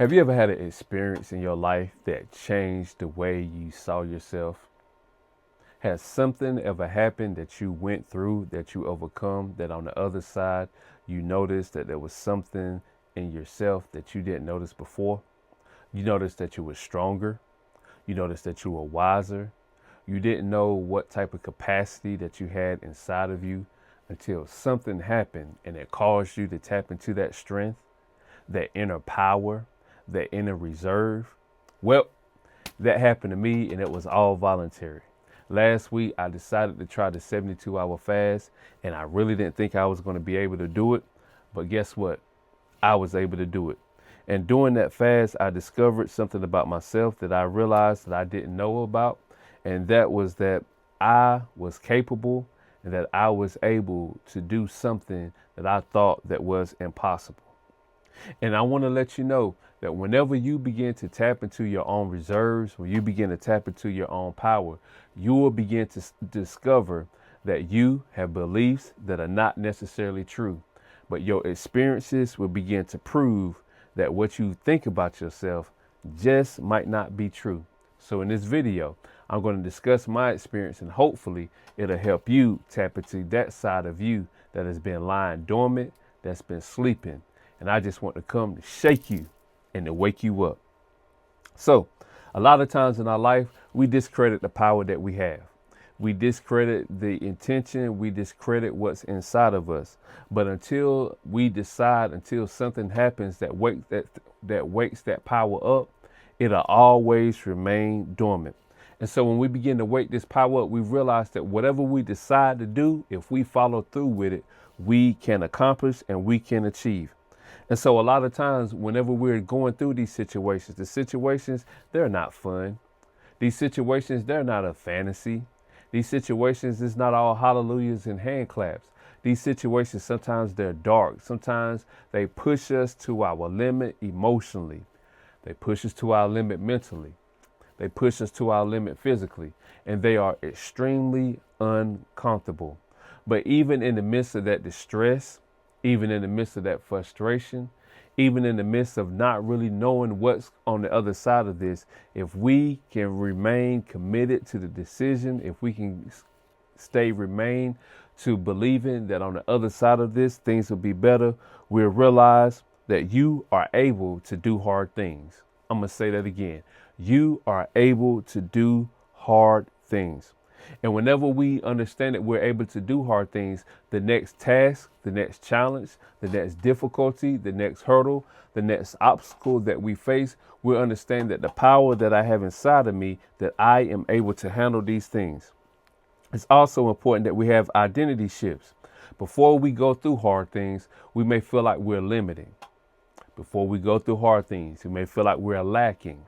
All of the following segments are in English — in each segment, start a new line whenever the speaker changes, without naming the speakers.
Have you ever had an experience in your life that changed the way you saw yourself? Has something ever happened that you went through, that you overcome, that on the other side you noticed that there was something in yourself that you didn't notice before? You noticed that you were stronger. You noticed that you were wiser. You didn't know what type of capacity that you had inside of you until something happened and it caused you to tap into that strength, that inner power, that inner reserve. Well, that happened to me and it was all voluntary. Last week, I decided to try the 72-hour fast, and I really didn't think I was going to be able to do it. But guess what? I was able to do it. And during that fast, I discovered something about myself that I realized that I didn't know about. And that was that I was capable and that I was able to do something that I thought that was impossible. And I want to let you know that whenever you begin to tap into your own reserves, when you begin to tap into your own power, you will begin to discover that you have beliefs that are not necessarily true. But your experiences will begin to prove that what you think about yourself just might not be true. So in this video, I'm going to discuss my experience and hopefully it'll help you tap into that side of you that has been lying dormant, that's been sleeping. And I just want to come to shake you and to wake you up. So a lot of times in our life, we discredit the power that we have. We discredit the intention. We discredit what's inside of us. But until we decide, until something happens that wakes that power up, it'll always remain dormant. And so when we begin to wake this power up, we realize that whatever we decide to do, if we follow through with it, we can accomplish and we can achieve. And so a lot of times whenever we're going through these situations, the situations, they're not fun. These situations, they're not a fantasy. These situations is not all hallelujahs and hand claps. These situations, sometimes they're dark. Sometimes they push us to our limit emotionally. They push us to our limit mentally. They push us to our limit physically. And they are extremely uncomfortable. But even in the midst of that distress, even in the midst of that frustration, even in the midst of not really knowing what's on the other side of this, if we can remain committed to the decision, if we can remain to believing that on the other side of this, things will be better, we'll realize that you are able to do hard things. I'm going to say that again. You are able to do hard things. And whenever we understand that we're able to do hard things, the next task, the next challenge, the next difficulty, the next hurdle, the next obstacle that we face, we'll understand that the power that I have inside of me, that I am able to handle these things. It's also important that we have identity shifts. Before we go through hard things, we may feel like we're limiting. Before we go through hard things, we may feel like we're lacking.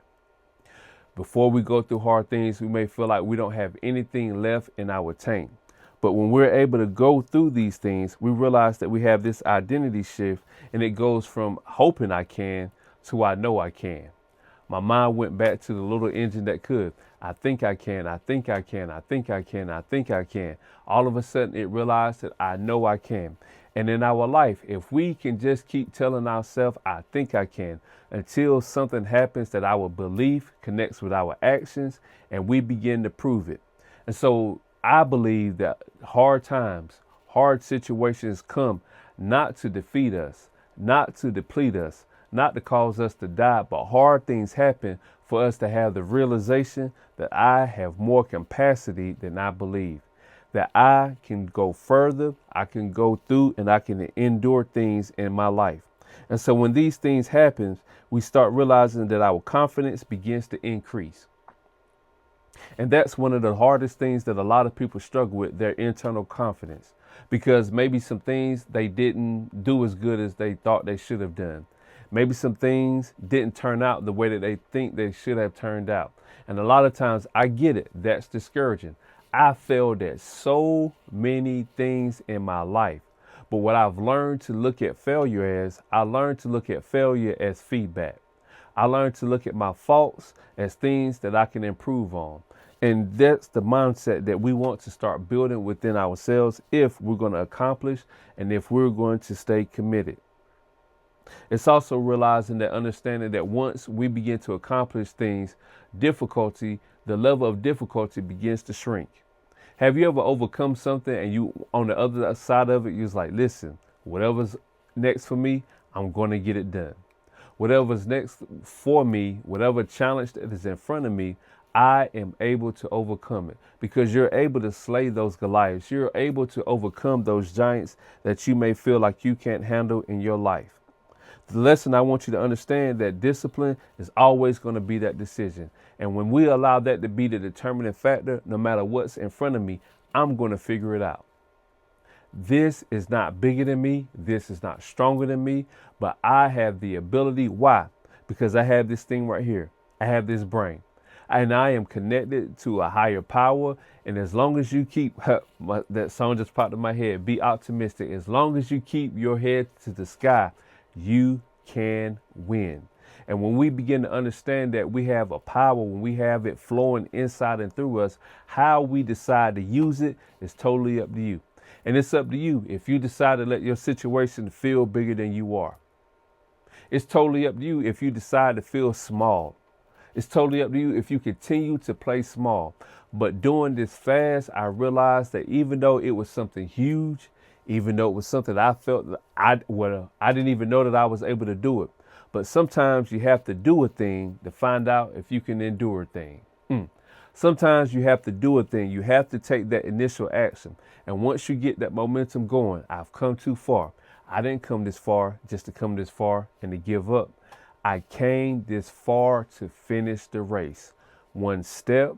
Before we go through hard things, we may feel like we don't have anything left in our tank. But when we're able to go through these things, we realize that we have this identity shift, and it goes from hoping I can to I know I can. My mind went back to the little engine that could. I think I can, I think I can, I think I can, I think I can. All of a sudden it realized that I know I can. And in our life, if we can just keep telling ourselves, I think I can, until something happens that our belief connects with our actions and we begin to prove it. And so I believe that hard times, hard situations come not to defeat us, not to deplete us, not to cause us to die, but hard things happen for us to have the realization that I have more capacity than I believe, that I can go further, I can go through, and I can endure things in my life. And so when these things happen, we start realizing that our confidence begins to increase. And that's one of the hardest things that a lot of people struggle with, their internal confidence, because maybe some things they didn't do as good as they thought they should have done. Maybe some things didn't turn out the way that they think they should have turned out. And a lot of times I get it. That's discouraging. I failed at so many things in my life. But what I've learned to look at failure as, I learned to look at failure as feedback. I learned to look at my faults as things that I can improve on. And that's the mindset that we want to start building within ourselves if we're going to accomplish and if we're going to stay committed. It's also realizing that understanding that once we begin to accomplish things, the level of difficulty begins to shrink. Have you ever overcome something and you on the other side of it, you was like, listen, whatever's next for me, I'm going to get it done. Whatever's next for me, whatever challenge that is in front of me, I am able to overcome it because you're able to slay those Goliaths. You're able to overcome those giants that you may feel like you can't handle in your life. The lesson I want you to understand that discipline is always going to be that decision. And when we allow that to be the determining factor, no matter what's in front of me, I'm going to figure it out. This is not bigger than me. This is not stronger than me, but I have the ability. Why? Because I have this thing right here. I have this brain and I am connected to a higher power. And as long as you keep that song just popped in my head, be optimistic. As long as you keep your head to the sky, you can win. And when we begin to understand that we have a power, when we have it flowing inside and through us, how we decide to use it is totally up to you. And it's up to you if you decide to let your situation feel bigger than you are. It's totally up to you if you decide to feel small. It's totally up to you if you continue to play small. But during this fast, I realized that even though it was something huge, even though it was something I felt that I didn't even know that I was able to do it. But sometimes you have to do a thing to find out if you can endure a thing. Sometimes you have to do a thing. You have to take that initial action. And once you get that momentum going, I've come too far. I didn't come this far just to come this far and to give up. I came this far to finish the race. One step,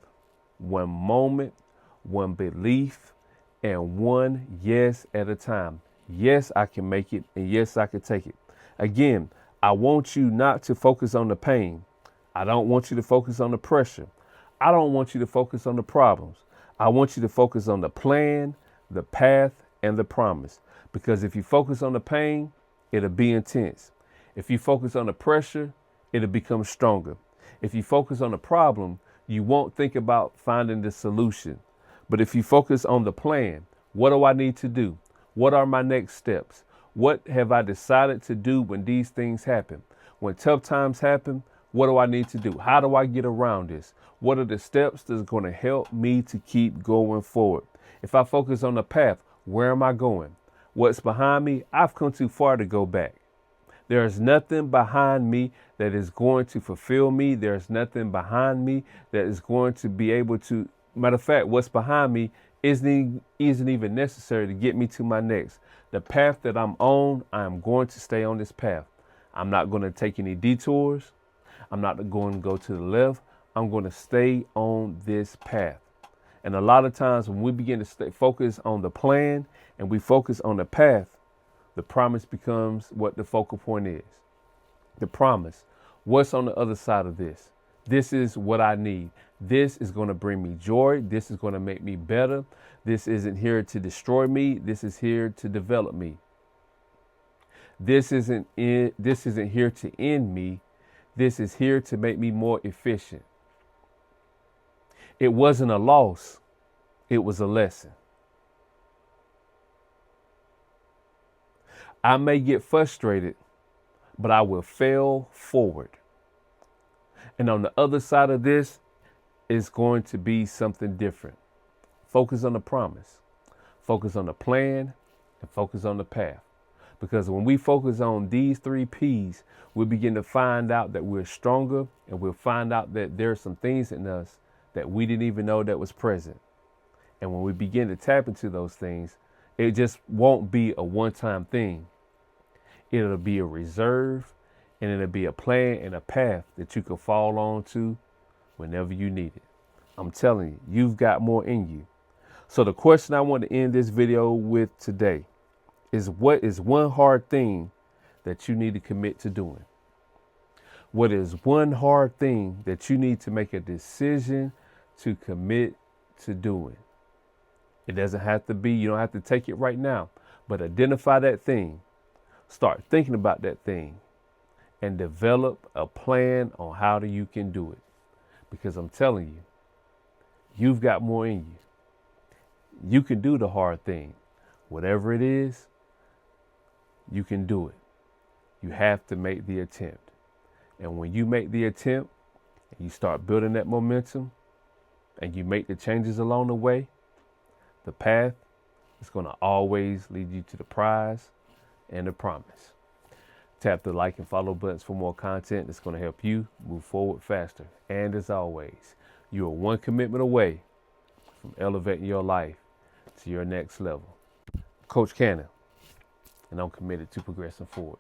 one moment, one belief, and one yes at a time. Yes, I can make it. And yes, I can take it. Again, I want you not to focus on the pain. I don't want you to focus on the pressure. I don't want you to focus on the problems. I want you to focus on the plan, the path, and the promise. Because if you focus on the pain, it'll be intense. If you focus on the pressure, it'll become stronger. If you focus on the problem, you won't think about finding the solution. But if you focus on the plan, what do I need to do? What are my next steps? What have I decided to do when these things happen? When tough times happen, what do I need to do? How do I get around this? What are the steps that's going to help me to keep going forward? If I focus on the path, where am I going? What's behind me? I've come too far to go back. There is nothing behind me that is going to fulfill me. There's nothing behind me that is going to be able to, matter of fact, what's behind me isn't even necessary to get me to my next. The path that I'm on, I'm going to stay on this path. I'm not going to take any detours. I'm not going to go to the left. I'm going to stay on this path. And a lot of times when we begin to stay focused on the plan and we focus on the path, the promise becomes what the focal point is. The promise. What's on the other side of this? This is what I need. This is going to bring me joy. This is going to make me better. This isn't here to destroy me. This is here to develop me. This isn't here to end me. This is here to make me more efficient. It wasn't a loss. It was a lesson. I may get frustrated, but I will fail forward. And on the other side of this is going to be something different. Focus on the promise. Focus on the plan and focus on the path. Because when we focus on these 3 P's, we begin to find out that we're stronger, and we'll find out that there are some things in us that we didn't even know that was present. And when we begin to tap into those things, it just won't be a one-time thing. It'll be a reserve, and it'll be a plan and a path that you can fall on to whenever you need it. I'm telling you, you've got more in you. So the question I want to end this video with today is, what is one hard thing that you need to commit to doing? What is one hard thing that you need to make a decision to commit to doing? It doesn't have to be, you don't have to take it right now, but identify that thing. Start thinking about that thing and develop a plan on how you can do it. Because I'm telling you, you've got more in you. You can do the hard thing. Whatever it is, you can do it. You have to make the attempt. And when you make the attempt and you start building that momentum and you make the changes along the way, the path is going to always lead you to the prize and the promise. Tap the like and follow buttons for more content that's going to help you move forward faster. And as always, you are one commitment away from elevating your life to your next level. Coach Cannon, and I'm committed to progressing forward.